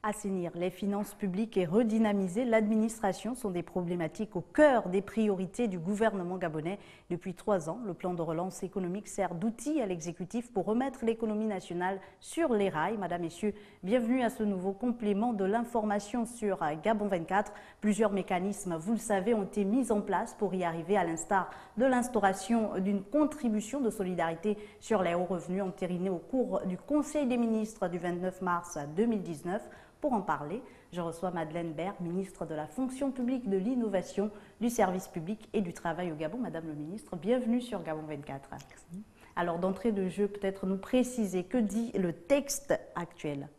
Assainir les finances publiques et redynamiser l'administration sont des problématiques au cœur des priorités du gouvernement gabonais. Depuis 3 ans, le plan de relance économique sert d'outil à l'exécutif pour remettre l'économie nationale sur les rails. Madame, Messieurs, bienvenue à ce nouveau complément de l'information sur Gabon 24. Plusieurs mécanismes, vous le savez, ont été mis en place pour y arriver, à l'instar de l'instauration d'une contribution de solidarité sur les hauts revenus entérinée au cours du Conseil des ministres du 29 mars 2019. Pour en parler, je reçois Madeleine Baird, ministre de la Fonction publique, de l'Innovation, du Service public et du Travail au Gabon. Madame le ministre, bienvenue sur Gabon 24. Merci. Alors, d'entrée de jeu, peut-être nous préciser, que dit le texte actuel?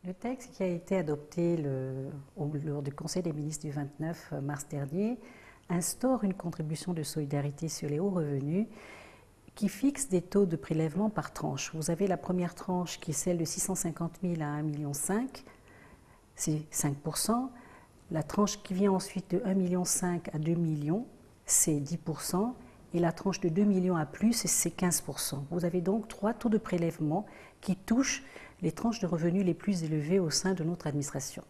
Le texte qui a été adopté lors du Conseil des ministres du 29 mars dernier instaure une contribution de solidarité sur les hauts revenus qui fixe des taux de prélèvement par tranche. Vous avez la première tranche qui est celle de 650 000 à 1,5 million. C'est 5%. La tranche qui vient ensuite de 1,5 million à 2 millions, c'est 10%. Et la tranche de 2 millions à plus, c'est 15%. Vous avez donc 3 taux de prélèvement qui touchent les tranches de revenus les plus élevées au sein de notre administration.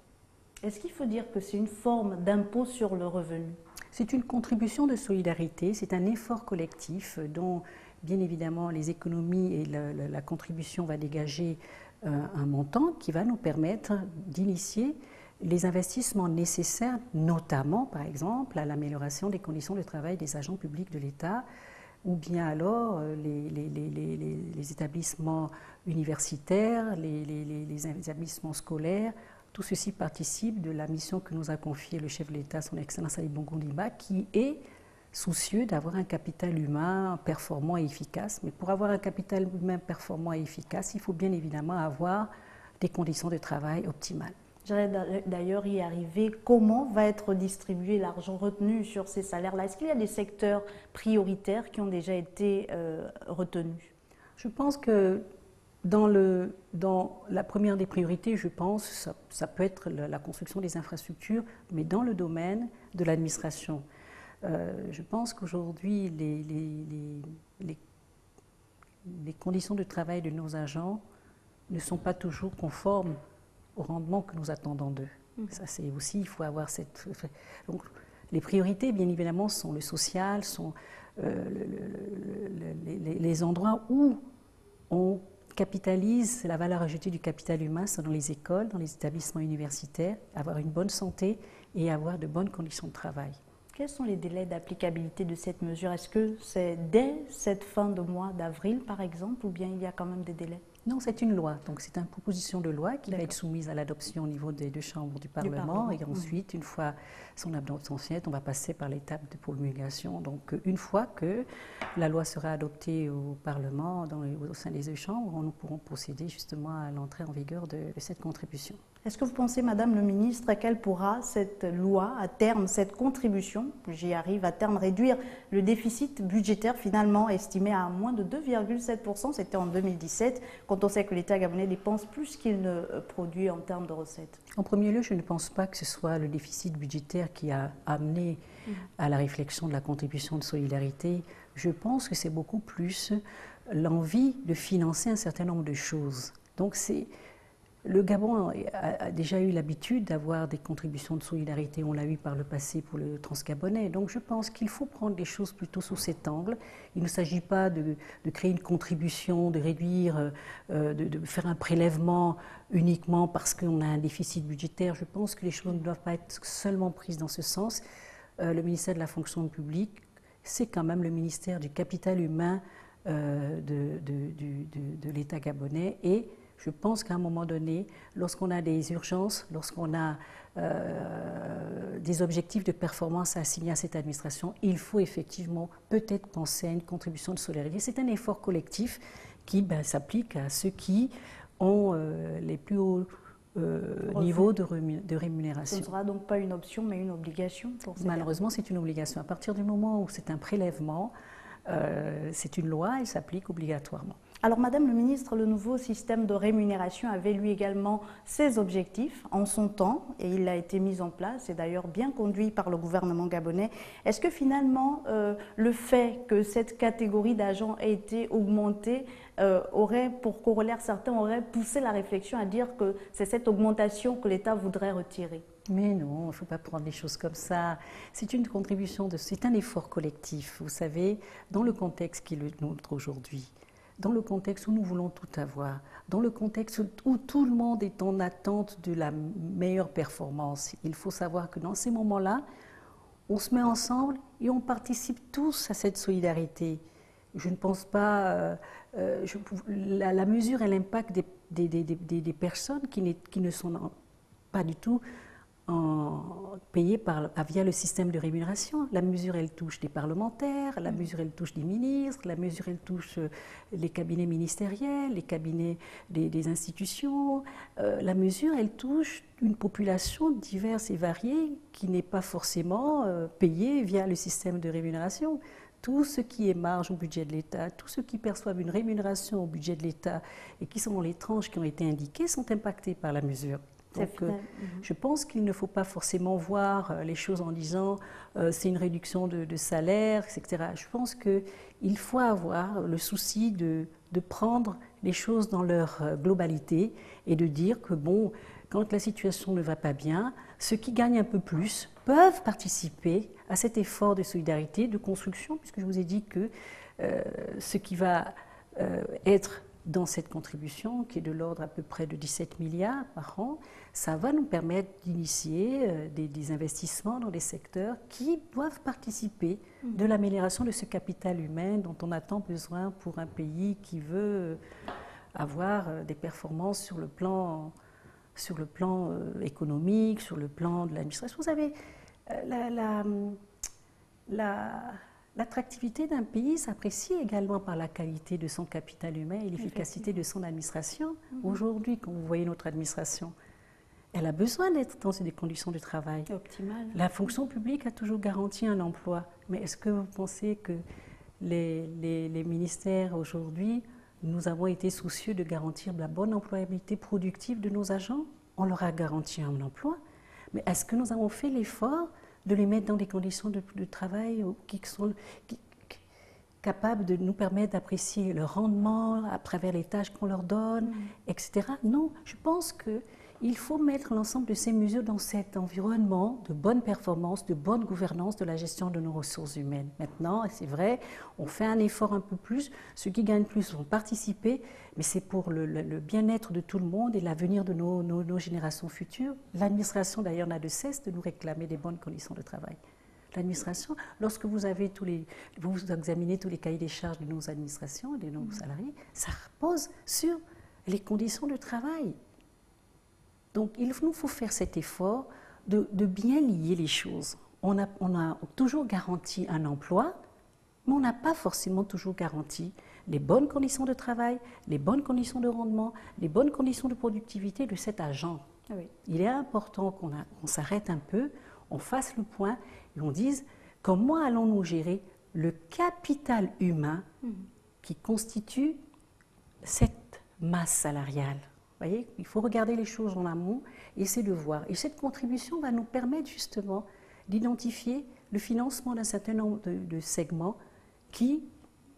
Est-ce qu'il faut dire que c'est une forme d'impôt sur le revenu? C'est une contribution de solidarité, c'est un effort collectif dont, bien évidemment, les économies et la contribution va dégager un montant qui va nous permettre d'initier les investissements nécessaires, notamment, par exemple, à l'amélioration des conditions de travail des agents publics de l'État, ou bien alors les établissements universitaires, les établissements scolaires. Tout ceci participe de la mission que nous a confiée le chef de l'État, son Excellence Ali Bongo Ondimba, qui est soucieux d'avoir un capital humain performant et efficace. Mais pour avoir un capital humain performant et efficace, il faut bien évidemment avoir des conditions de travail optimales. J'allais d'ailleurs y arriver. Comment va être distribué l'argent retenu sur ces salaires-là? Est-ce qu'il y a des secteurs prioritaires qui ont déjà été retenus? Je pense que dans la première des priorités, je pense, ça peut être la construction des infrastructures, mais dans le domaine de l'administration. Je pense qu'aujourd'hui, les conditions de travail de nos agents ne sont pas toujours conformes au rendement que nous attendons d'eux. Ça, c'est aussi, il faut avoir cette... Donc, les priorités, bien évidemment, sont le social, sont les endroits où on capitalise la valeur ajoutée du capital humain, c'est dans les écoles, dans les établissements universitaires, avoir une bonne santé et avoir de bonnes conditions de travail. Quels sont les délais d'applicabilité de cette mesure? Est-ce que c'est dès cette fin de mois d'avril, par exemple, ou bien il y a quand même des délais? Non, c'est une loi. Donc, c'est une proposition de loi qui va être soumise à l'adoption au niveau des deux chambres du Parlement. Et ensuite, une fois son adoption faite, on va passer par l'étape de promulgation. Donc, une fois que la loi sera adoptée au Parlement, au sein des deux chambres, nous pourrons procéder justement à l'entrée en vigueur de cette contribution. Est-ce que vous pensez, Madame le ministre, qu'elle pourra, cette loi, à terme, cette contribution, j'y arrive, à terme réduire le déficit budgétaire finalement estimé à moins de 2,7%, c'était en 2017, quand on sait que l'État gabonais dépense plus qu'il ne produit en termes de recettes? En premier lieu, je ne pense pas que ce soit le déficit budgétaire qui a amené à la réflexion de la contribution de solidarité. Je pense que c'est beaucoup plus l'envie de financer un certain nombre de choses. Donc le Gabon a déjà eu l'habitude d'avoir des contributions de solidarité, on l'a eu par le passé pour le Transgabonais. Donc je pense qu'il faut prendre les choses plutôt sous cet angle. Il ne s'agit pas de créer une contribution, de réduire, de faire un prélèvement uniquement parce qu'on a un déficit budgétaire. Je pense que les choses ne doivent pas être seulement prises dans ce sens. Le ministère de la Fonction publique, c'est quand même le ministère du capital humain de l'État gabonais, et je pense qu'à un moment donné, lorsqu'on a des urgences, lorsqu'on a des objectifs de performance à assigner à cette administration, il faut effectivement peut-être penser à une contribution de solidarité. C'est un effort collectif qui s'applique à ceux qui ont les plus hauts niveaux de rémunération. Ce ne sera donc pas une option, mais une obligation pour ces Malheureusement, c'est une obligation. À partir du moment où c'est un prélèvement, c'est une loi, elle s'applique obligatoirement. Alors, Madame le ministre, le nouveau système de rémunération avait lui également ses objectifs en son temps et il a été mis en place et d'ailleurs bien conduit par le gouvernement gabonais. Est-ce que finalement, le fait que cette catégorie d'agents ait été augmentée aurait, pour corollaire, certains auraient poussé la réflexion à dire que c'est cette augmentation que l'État voudrait retirer? Mais non, il ne faut pas prendre les choses comme ça. C'est une contribution, c'est un effort collectif, vous savez, dans le contexte qui est le nôtre aujourd'hui. Dans le contexte où nous voulons tout avoir, dans le contexte où tout le monde est en attente de la meilleure performance, il faut savoir que dans ces moments-là, on se met ensemble et on participe tous à cette solidarité. Je ne pense pas... la mesure et l'impact des personnes qui ne sont pas du tout payées via le système de rémunération. La mesure, elle touche des parlementaires, la mesure, elle touche des ministres, la mesure, elle touche les cabinets ministériels, les cabinets des institutions. La mesure, elle touche une population diverse et variée qui n'est pas forcément payée via le système de rémunération. Tout ce qui est marge au budget de l'État, tous ceux qui perçoivent une rémunération au budget de l'État et qui sont dans les tranches qui ont été indiquées sont impactés par la mesure. Donc, je pense qu'il ne faut pas forcément voir les choses en disant c'est une réduction de salaire, etc. Je pense qu'il faut avoir le souci de prendre les choses dans leur globalité et de dire que bon, quand la situation ne va pas bien, ceux qui gagnent un peu plus peuvent participer à cet effort de solidarité, de construction, puisque je vous ai dit que ce qui va être dans cette contribution, qui est de l'ordre à peu près de 17 milliards par an, ça va nous permettre d'initier des investissements dans des secteurs qui doivent participer de l'amélioration de ce capital humain dont on a tant besoin pour un pays qui veut avoir des performances sur le plan économique, sur le plan de l'administration. Vous savez, l'attractivité d'un pays s'apprécie également par la qualité de son capital humain et l'efficacité de son administration. Aujourd'hui, quand vous voyez notre administration, elle a besoin d'être dans des conditions de travail optimales. La fonction publique a toujours garanti un emploi. Mais est-ce que vous pensez que les ministères aujourd'hui, nous avons été soucieux de garantir la bonne employabilité productive de nos agents? On leur a garanti un emploi. Mais est-ce que nous avons fait l'effort de les mettre dans des conditions de travail qui sont capables de nous permettre d'apprécier le rendement à travers les tâches qu'on leur donne, etc. Non, je pense qu'il faut mettre l'ensemble de ces mesures dans cet environnement de bonne performance, de bonne gouvernance de la gestion de nos ressources humaines. Maintenant, c'est vrai, on fait un effort un peu plus, ceux qui gagnent plus vont participer, mais c'est pour le bien-être de tout le monde et l'avenir de nos générations futures. L'administration, d'ailleurs, n'a de cesse de nous réclamer des bonnes conditions de travail. L'administration, lorsque vous examinez tous les cahiers des charges de nos administrations, de nos salariés, ça repose sur les conditions de travail. Donc, il nous faut faire cet effort de bien lier les choses. On a toujours garanti un emploi, mais on n'a pas forcément toujours garanti les bonnes conditions de travail, les bonnes conditions de rendement, les bonnes conditions de productivité de cet agent. Oui. Il est important qu'on s'arrête un peu, on fasse le point et on dise comment allons-nous gérer le capital humain qui constitue cette masse salariale. Vous voyez, il faut regarder les choses en amont et essayer de voir. Et cette contribution va nous permettre justement d'identifier le financement d'un certain nombre de segments qui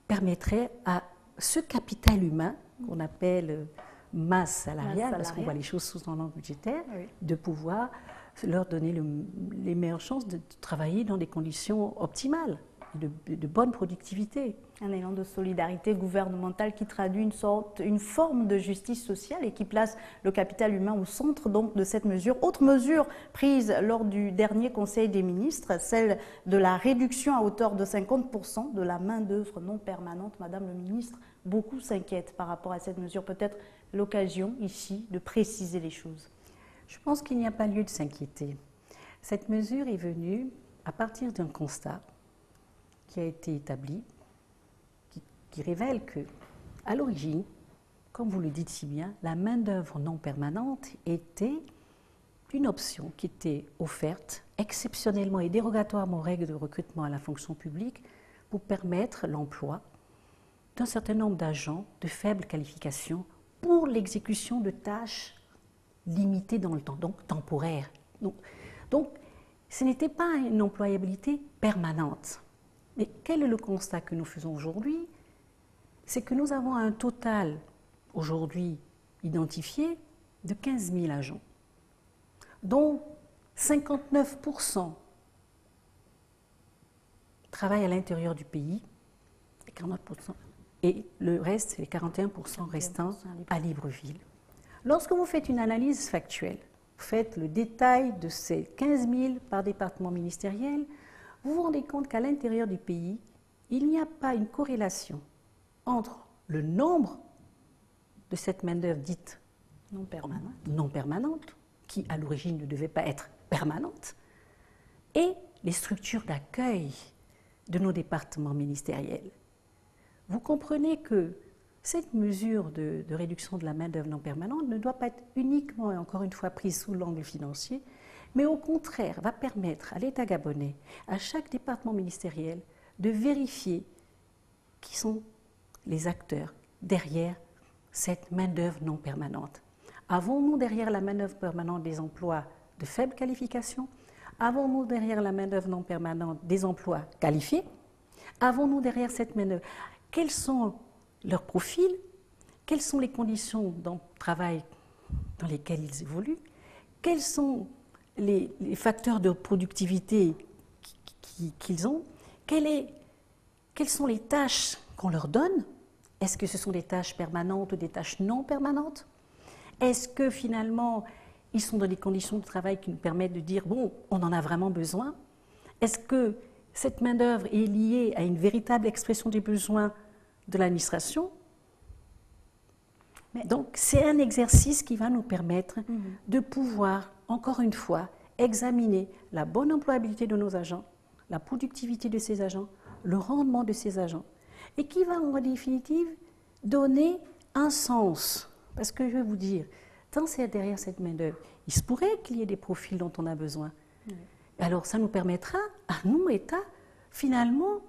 permettraient à ce capital humain qu'on appelle masse salariale, parce qu'on voit les choses sous un angle budgétaire, de pouvoir leur donner les meilleures chances de travailler dans des conditions optimales, de bonne productivité. Un élan de solidarité gouvernementale qui traduit une forme de justice sociale et qui place le capital humain au centre donc de cette mesure. Autre mesure prise lors du dernier Conseil des ministres, celle de la réduction à hauteur de 50% de la main-d'œuvre non permanente. Madame le ministre, beaucoup s'inquiètent par rapport à cette mesure. Peut-être l'occasion ici de préciser les choses. Je pense qu'il n'y a pas lieu de s'inquiéter. Cette mesure est venue à partir d'un constat qui a été établi, qui révèle que, à l'origine, comme vous le dites si bien, la main-d'œuvre non permanente était une option qui était offerte exceptionnellement et dérogatoirement aux règles de recrutement à la fonction publique pour permettre l'emploi d'un certain nombre d'agents de faible qualification pour l'exécution de tâches limitées dans le temps, donc temporaires. Donc ce n'était pas une employabilité permanente. Mais quel est le constat que nous faisons aujourd'hui? C'est que nous avons un total aujourd'hui identifié de 15 000 agents, dont 59% travaillent à l'intérieur du pays, et le reste, les 41% restants, à Libreville. Lorsque vous faites une analyse factuelle, vous faites le détail de ces 15 000 par département ministériel, vous vous rendez compte qu'à l'intérieur du pays, il n'y a pas une corrélation entre le nombre de cette main-d'œuvre dite non permanente, qui à l'origine ne devait pas être permanente, et les structures d'accueil de nos départements ministériels. Vous comprenez que cette mesure de réduction de la main-d'œuvre non permanente ne doit pas être uniquement et encore une fois prise sous l'angle financier, mais au contraire va permettre à l'État gabonais, à chaque département ministériel, de vérifier qui sont les acteurs derrière cette main-d'œuvre non permanente. Avons-nous derrière la main-d'œuvre permanente des emplois de faible qualification? Avons-nous derrière la main-d'œuvre non permanente des emplois qualifiés? Avons-nous derrière cette main-d'œuvre? Quels sont leurs profils? Quelles sont les conditions de travail dans lesquelles ils évoluent? Quels sont les facteurs de productivité qu'ils ont? Quelles sont les tâches qu'on leur donne? Est-ce que ce sont des tâches permanentes ou des tâches non permanentes? Est-ce que finalement, ils sont dans des conditions de travail qui nous permettent de dire, bon, on en a vraiment besoin? Est-ce que cette main-d'œuvre est liée à une véritable expression des besoins de l'administration? Donc, c'est un exercice qui va nous permettre de pouvoir, encore une fois, examiner la bonne employabilité de nos agents, la productivité de ces agents, le rendement de ces agents, et qui va en définitive donner un sens. Parce que je vais vous dire, derrière cette main-d'œuvre, il se pourrait qu'il y ait des profils dont on a besoin. Alors, ça nous permettra, à nous, État, finalement,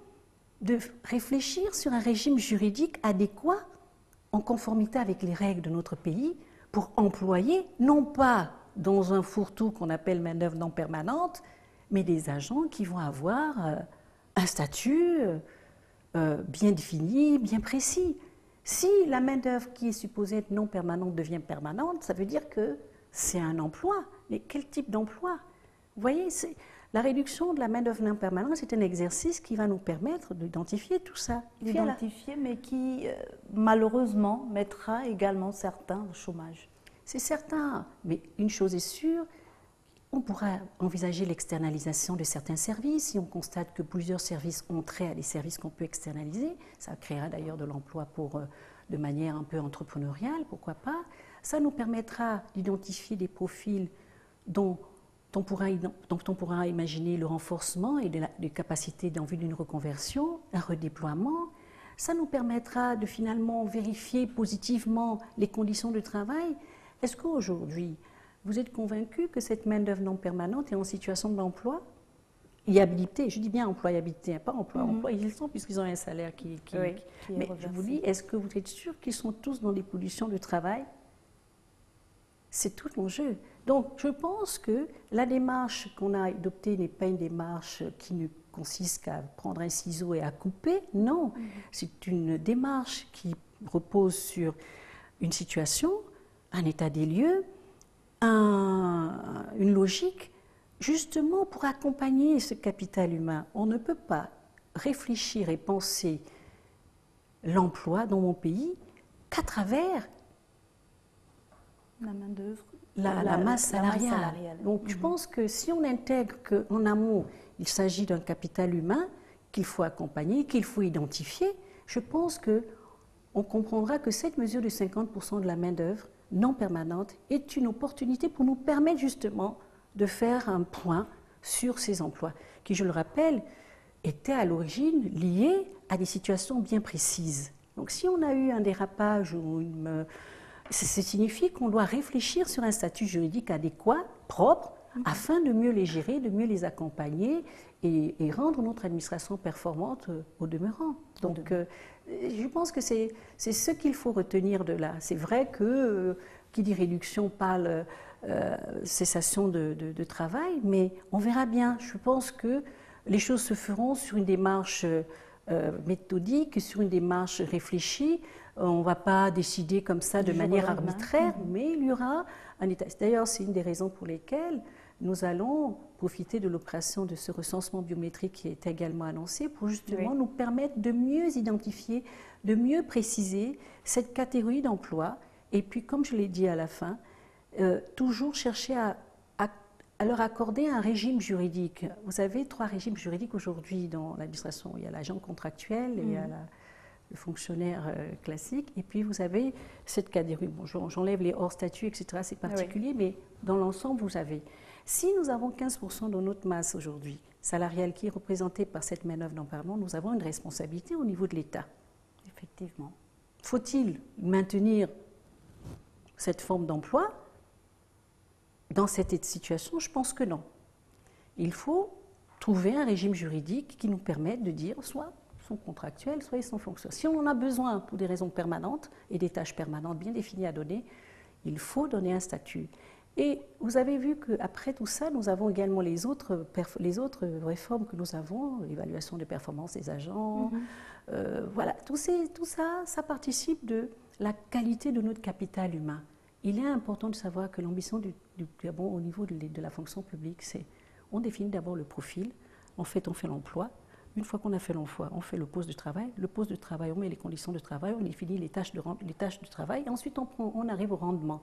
de réfléchir sur un régime juridique adéquat en conformité avec les règles de notre pays pour employer, non pas dans un fourre-tout qu'on appelle main-d'œuvre non permanente, mais des agents qui vont avoir un statut bien défini, bien précis. Si la main-d'œuvre qui est supposée être non permanente devient permanente, ça veut dire que c'est un emploi. Mais quel type d'emploi? Vous voyez, la réduction de la main-d'œuvre non permanente, c'est un exercice qui va nous permettre d'identifier tout ça. D'identifier, mais qui, malheureusement, mettra également certains au chômage. C'est certain, mais une chose est sûre, on pourra envisager l'externalisation de certains services. Si on constate que plusieurs services ont trait à des services qu'on peut externaliser, ça créera d'ailleurs de l'emploi de manière un peu entrepreneuriale, pourquoi pas. Ça nous permettra d'identifier des profils dont on pourra imaginer le renforcement et des capacités en vue d'une reconversion, un redéploiement. Ça nous permettra de finalement vérifier positivement les conditions de travail. Est-ce qu'aujourd'hui, vous êtes convaincu que cette main-d'œuvre non permanente est en situation d'emploi? Y habilité, je dis bien employabilité, pas emploi. Ils le sont puisqu'ils ont un salaire qui mais je vous dis, est-ce que vous êtes sûr qu'ils sont tous dans des conditions de travail? C'est tout l'enjeu. Donc, je pense que la démarche qu'on a adoptée n'est pas une démarche qui ne consiste qu'à prendre un ciseau et à couper. Non, c'est une démarche qui repose sur une situation, un état des lieux, une logique, justement pour accompagner ce capital humain. On ne peut pas réfléchir et penser l'emploi dans mon pays qu'à travers la main-d'œuvre, la masse salariale. Donc je pense que si on intègre qu'en amont, il s'agit d'un capital humain qu'il faut accompagner, qu'il faut identifier, je pense qu'on comprendra que cette mesure de 50% de la main-d'œuvre non permanente est une opportunité pour nous permettre justement de faire un point sur ces emplois, qui, je le rappelle, étaient à l'origine liés à des situations bien précises. Donc si on a eu un dérapage ou ça signifie qu'on doit réfléchir sur un statut juridique adéquat, propre, afin de mieux les gérer, de mieux les accompagner et rendre notre administration performante au demeurant. Donc, je pense que c'est ce qu'il faut retenir de là. C'est vrai que qui dit réduction parle cessation de travail, mais on verra bien. Je pense que les choses se feront sur une démarche méthodique, sur une démarche réfléchie. On ne va pas décider comme ça de manière arbitraire, mais il y aura un état. D'ailleurs, c'est une des raisons pour lesquelles nous allons profiter de l'opération de ce recensement biométrique qui est également annoncé pour justement nous permettre de mieux identifier, de mieux préciser cette catégorie d'emploi. Et puis, comme je l'ai dit à la fin, toujours chercher à leur accorder un régime juridique. Vous avez 3 régimes juridiques aujourd'hui dans l'administration. Il y a l'agent contractuel, il y a le fonctionnaire classique, et puis vous avez cette catégorie. Bon, j'enlève les hors-statut, etc., c'est particulier, mais dans l'ensemble, vous avez. Si nous avons 15% de notre masse aujourd'hui salariale qui est représentée par cette main-d'œuvre d'empowerment, nous avons une responsabilité au niveau de l'État. Effectivement. Faut-il maintenir cette forme d'emploi dans cette situation? Je pense que non. Il faut trouver un régime juridique qui nous permette de dire soit ils sont contractuels, soit ils sont fonctionnels. Si on en a besoin pour des raisons permanentes et des tâches permanentes bien définies à donner, il faut donner un statut. Et vous avez vu qu'après tout ça, nous avons également les autres réformes que nous avons, l'évaluation des performances des agents. Voilà, tout ça, ça participe de la qualité de notre capital humain. Il est important de savoir que l'ambition du Gabon au niveau de la fonction publique, c'est on définit d'abord le profil, en fait on fait l'emploi. Une fois qu'on a fait l'emploi, on fait le poste de travail. Le poste de travail, on met les conditions de travail, on définit les tâches de travail, et ensuite on arrive au rendement.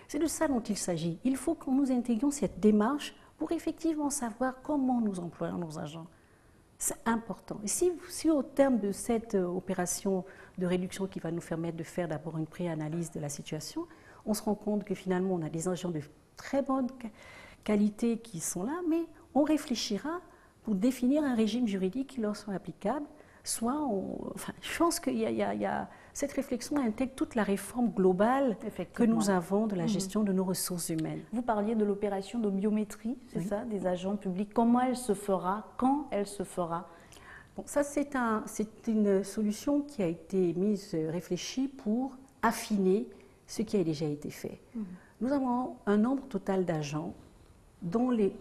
C'est de ça dont il s'agit. Il faut que nous intégrions cette démarche pour effectivement savoir comment nous employons nos agents. C'est important. Et si au terme de cette opération de réduction qui va nous permettre de faire d'abord une pré-analyse de la situation, on se rend compte que finalement on a des agents de très bonne qualité qui sont là, mais on réfléchira pour définir un régime juridique qui leur soit applicable. Je pense que cette réflexion intègre toute la réforme globale que nous avons de la gestion de nos ressources humaines. Vous parliez de l'opération de biométrie, c'est ça, des agents publics. Comment elle se fera? Quand elle se fera? Bon, ça, c'est une solution qui a été réfléchie pour affiner ce qui a déjà été fait. Nous avons un nombre total d'agents dont les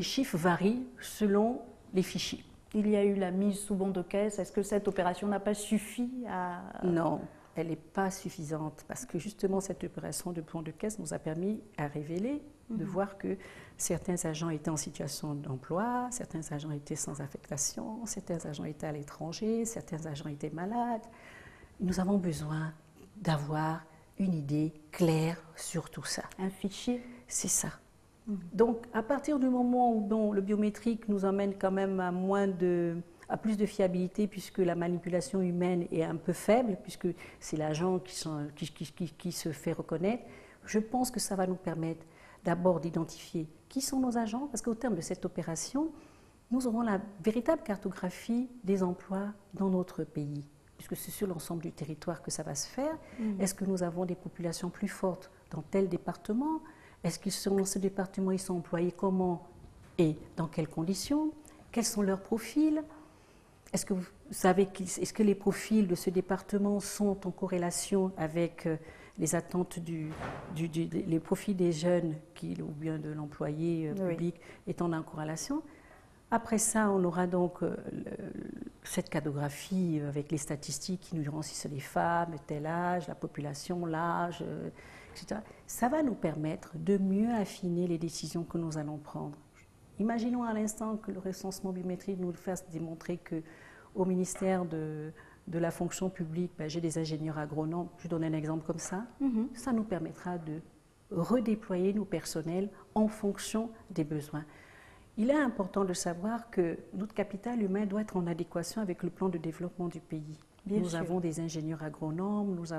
chiffres varient selon les fichiers. Il y a eu la mise sous bon de caisse. Est-ce que cette opération n'a pas suffi à... Non, elle n'est pas suffisante parce que justement cette opération de bon de caisse nous a permis à révéler, de voir que certains agents étaient en situation d'emploi, certains agents étaient sans affectation, certains agents étaient à l'étranger, certains agents étaient malades. Nous avons besoin d'avoir une idée claire sur tout ça. Un fichier? C'est ça. Donc, à partir du moment où le biométrique nous emmène quand même à plus de fiabilité, puisque la manipulation humaine est un peu faible, puisque c'est l'agent qui se fait reconnaître, je pense que ça va nous permettre d'abord d'identifier qui sont nos agents, parce qu'au terme de cette opération, nous aurons la véritable cartographie des emplois dans notre pays, puisque c'est sur l'ensemble du territoire que ça va se faire. Est-ce que nous avons des populations plus fortes dans tel département? Est-ce que selon ce département, ils sont employés comment et dans quelles conditions? Quels sont leurs profils? Est-ce que vous savez, est-ce que les profils de ce département sont en corrélation avec les attentes les profils des jeunes ou bien de l'employé public étant en corrélation? Après ça, on aura donc cette cartographie avec les statistiques qui nous diront si c'est les femmes, tel âge, la population, l'âge, etc. Ça va nous permettre de mieux affiner les décisions que nous allons prendre. Imaginons à l'instant que le recensement biométrique nous fasse démontrer qu'au ministère de la fonction publique, j'ai des ingénieurs agronomes, je donne un exemple comme ça, ça nous permettra de redéployer nos personnels en fonction des besoins. Il est important de savoir que notre capital humain doit être en adéquation avec le plan de développement du pays. Nous avons des ingénieurs agronomes, nous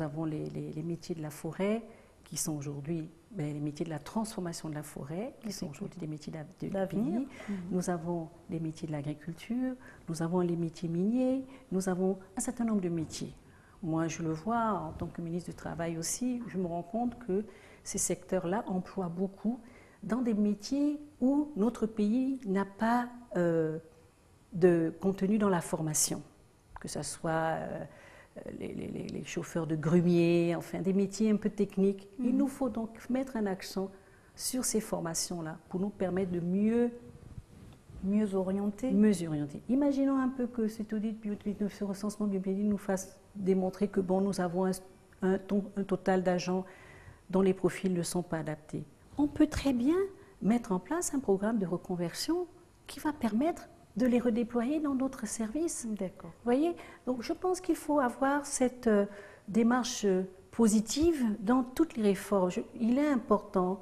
avons les métiers de la forêt qui sont aujourd'hui les métiers de la transformation de la forêt, qui sont aujourd'hui des métiers d'avenir. Nous avons les métiers de l'agriculture, nous avons les métiers miniers, nous avons un certain nombre de métiers. Moi, je le vois en tant que ministre du Travail aussi, je me rends compte que ces secteurs-là emploient beaucoup dans des métiers où notre pays n'a pas de contenu dans la formation, que ce soit les chauffeurs de grumiers, enfin des métiers un peu techniques. Il nous faut donc mettre un accent sur ces formations-là pour nous permettre de mieux orienter. Imaginons un peu que cet audit, ce recensement biométrique nous fasse démontrer que bon, nous avons un total d'agents dont les profils ne sont pas adaptés. On peut très bien mettre en place un programme de reconversion qui va permettre de les redéployer dans d'autres services. D'accord. Vous voyez? Donc je pense qu'il faut avoir cette démarche positive dans toutes les réformes. Il est important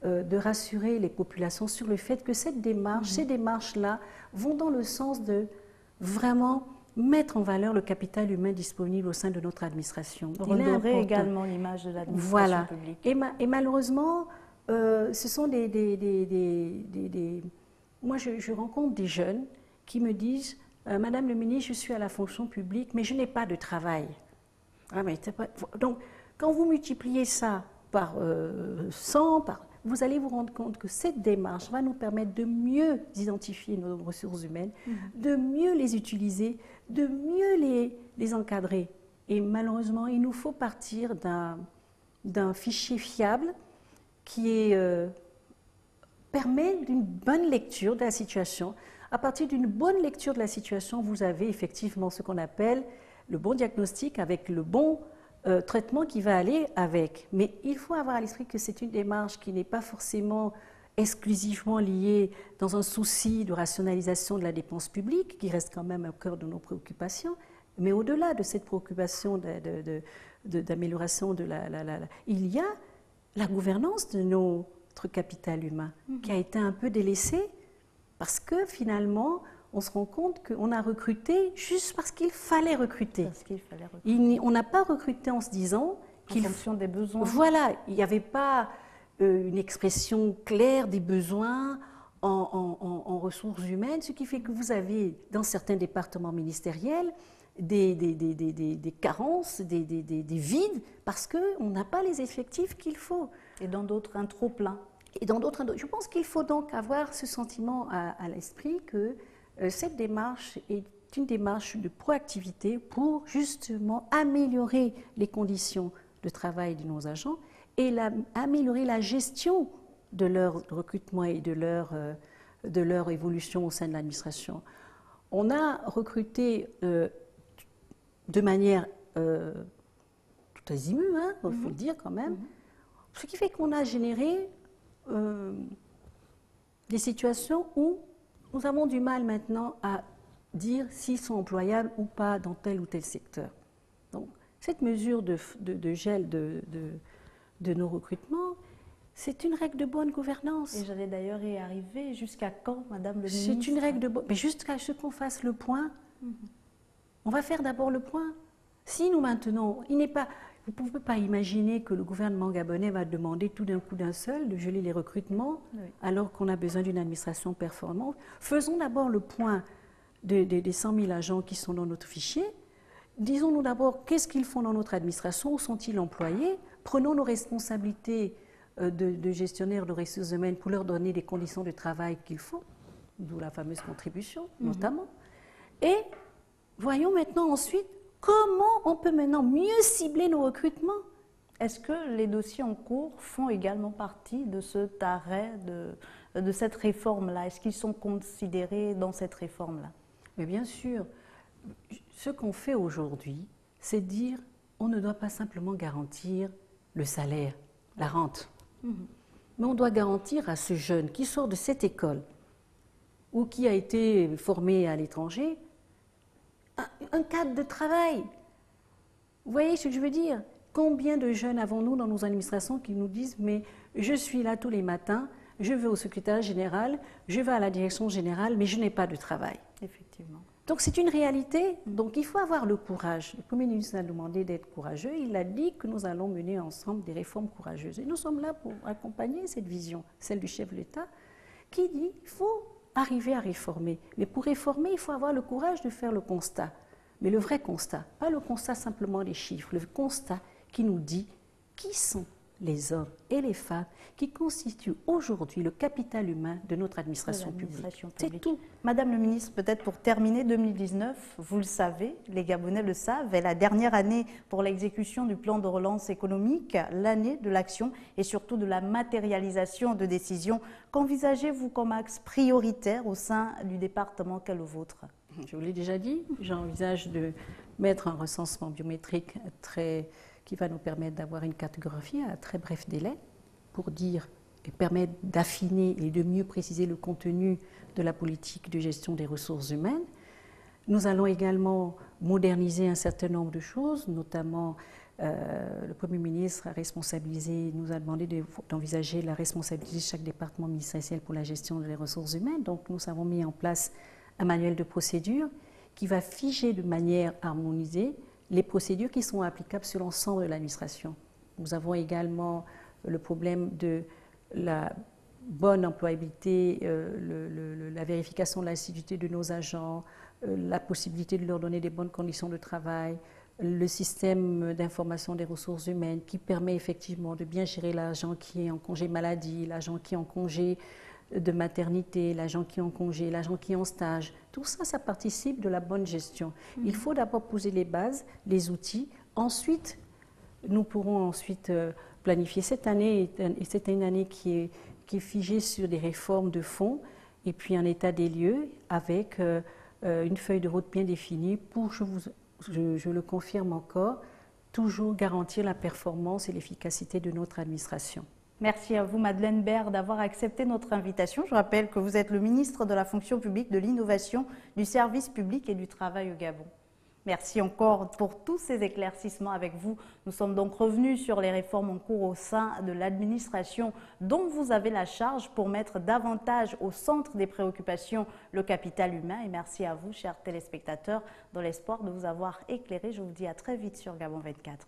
de rassurer les populations sur le fait que cette démarche, ces démarches-là vont dans le sens de vraiment mettre en valeur le capital humain disponible au sein de notre administration. Redorer également l'image de l'administration publique. Et malheureusement, ce sont moi, je rencontre des jeunes qui me disent « Madame le ministre, je suis à la fonction publique, mais je n'ai pas de travail. » Donc, quand vous multipliez ça par 100, vous allez vous rendre compte que cette démarche va nous permettre de mieux identifier nos ressources humaines, de mieux les utiliser, de mieux les encadrer. Et malheureusement, il nous faut partir d'un fichier fiable qui permet une bonne lecture de la situation. À partir d'une bonne lecture de la situation, vous avez effectivement ce qu'on appelle le bon diagnostic avec le bon traitement qui va aller avec. Mais il faut avoir à l'esprit que c'est une démarche qui n'est pas forcément exclusivement liée dans un souci de rationalisation de la dépense publique, qui reste quand même au cœur de nos préoccupations, mais au-delà de cette préoccupation d'amélioration il y a la gouvernance de notre capital humain qui a été un peu délaissée parce que finalement, on se rend compte qu'on a recruté juste parce qu'il fallait recruter. On n'a pas recruté en se disant en fonction des besoins. Voilà, il n'y avait pas une expression claire des besoins en ressources humaines, ce qui fait que vous avez dans certains départements ministériels des carences, des vides, parce qu'on n'a pas les effectifs qu'il faut. Et dans d'autres, un trop-plein. Je pense qu'il faut donc avoir ce sentiment à l'esprit que cette démarche est une démarche de proactivité pour justement améliorer les conditions de travail de nos agents et améliorer la gestion de leur recrutement et de leur évolution au sein de l'administration. On a recruté de manière tout azimut, il faut le dire quand même, ce qui fait qu'on a généré des situations où nous avons du mal maintenant à dire s'ils sont employables ou pas dans tel ou tel secteur. Donc, cette mesure de gel de nos recrutements, c'est une règle de bonne gouvernance. Et j'allais d'ailleurs y arriver. Jusqu'à quand, Madame le ministre? C'est une règle de bonne... Mais jusqu'à ce qu'on fasse le point, on va faire d'abord le point. Si nous maintenons... Vous ne pouvez pas imaginer que le gouvernement gabonais va demander tout d'un coup d'un seul de geler les recrutements alors qu'on a besoin d'une administration performante. Faisons d'abord le point des 100 000 agents qui sont dans notre fichier. Disons-nous d'abord qu'est-ce qu'ils font dans notre administration, où sont-ils employés. Prenons nos responsabilités de gestionnaires de ressources humaines pour leur donner des conditions de travail qu'il faut, d'où la fameuse contribution notamment. Et voyons maintenant ensuite comment on peut maintenant mieux cibler nos recrutements. Est-ce que les dossiers en cours font également partie de cet arrêt, de cette réforme-là? Est-ce qu'ils sont considérés dans cette réforme-là? Mais bien sûr, ce qu'on fait aujourd'hui, c'est dire on ne doit pas simplement garantir le salaire, la rente, mais on doit garantir à ce jeune qui sort de cette école ou qui a été formé à l'étranger un cadre de travail. Vous voyez ce que je veux dire? Combien de jeunes avons-nous dans nos administrations qui nous disent « mais je suis là tous les matins, je vais au secrétariat général, je vais à la direction générale, mais je n'ai pas de travail ». Effectivement. Donc c'est une réalité, donc il faut avoir le courage. Le Premier ministre a demandé d'être courageux, il a dit que nous allons mener ensemble des réformes courageuses. Et nous sommes là pour accompagner cette vision, celle du chef de l'État, qui dit qu'il faut arriver à réformer. Mais pour réformer, il faut avoir le courage de faire le constat. Mais le vrai constat, pas le constat simplement des chiffres, le constat qui nous dit qui sont les hommes et les femmes qui constituent aujourd'hui le capital humain de notre administration publique. C'est tout. Madame le ministre, peut-être pour terminer, 2019, vous le savez, les Gabonais le savent, est la dernière année pour l'exécution du plan de relance économique, l'année de l'action et surtout de la matérialisation de décisions. Qu'envisagez-vous comme axe prioritaire au sein du département qu'est le vôtre? Je vous l'ai déjà dit, j'envisage de mettre un recensement biométrique qui va nous permettre d'avoir une cartographie à très bref délai pour dire et permettre d'affiner et de mieux préciser le contenu de la politique de gestion des ressources humaines. Nous allons également moderniser un certain nombre de choses, notamment le Premier ministre nous a demandé d'envisager la responsabilité de chaque département ministériel pour la gestion des ressources humaines. Donc nous avons mis en place un manuel de procédure qui va figer de manière harmonisée les procédures qui sont applicables sur l'ensemble de l'administration. Nous avons également le problème de la bonne employabilité, la vérification de l'assiduité de nos agents, la possibilité de leur donner des bonnes conditions de travail, le système d'information des ressources humaines qui permet effectivement de bien gérer l'agent qui est en congé maladie, l'agent qui est en congé de maternité, l'agent qui est en congé, l'agent qui est en stage. Tout ça, ça participe de la bonne gestion. Il faut d'abord poser les bases, les outils. Ensuite, nous pourrons planifier. Cette année est une année qui est figée sur des réformes de fond et puis un état des lieux avec une feuille de route bien définie pour, je le confirme encore, toujours garantir la performance et l'efficacité de notre administration. Merci à vous, Madeleine Baird, d'avoir accepté notre invitation. Je rappelle que vous êtes le ministre de la fonction publique, de l'innovation, du service public et du travail au Gabon. Merci encore pour tous ces éclaircissements avec vous. Nous sommes donc revenus sur les réformes en cours au sein de l'administration dont vous avez la charge pour mettre davantage au centre des préoccupations le capital humain. Et merci à vous, chers téléspectateurs, dans l'espoir de vous avoir éclairé. Je vous dis à très vite sur Gabon 24.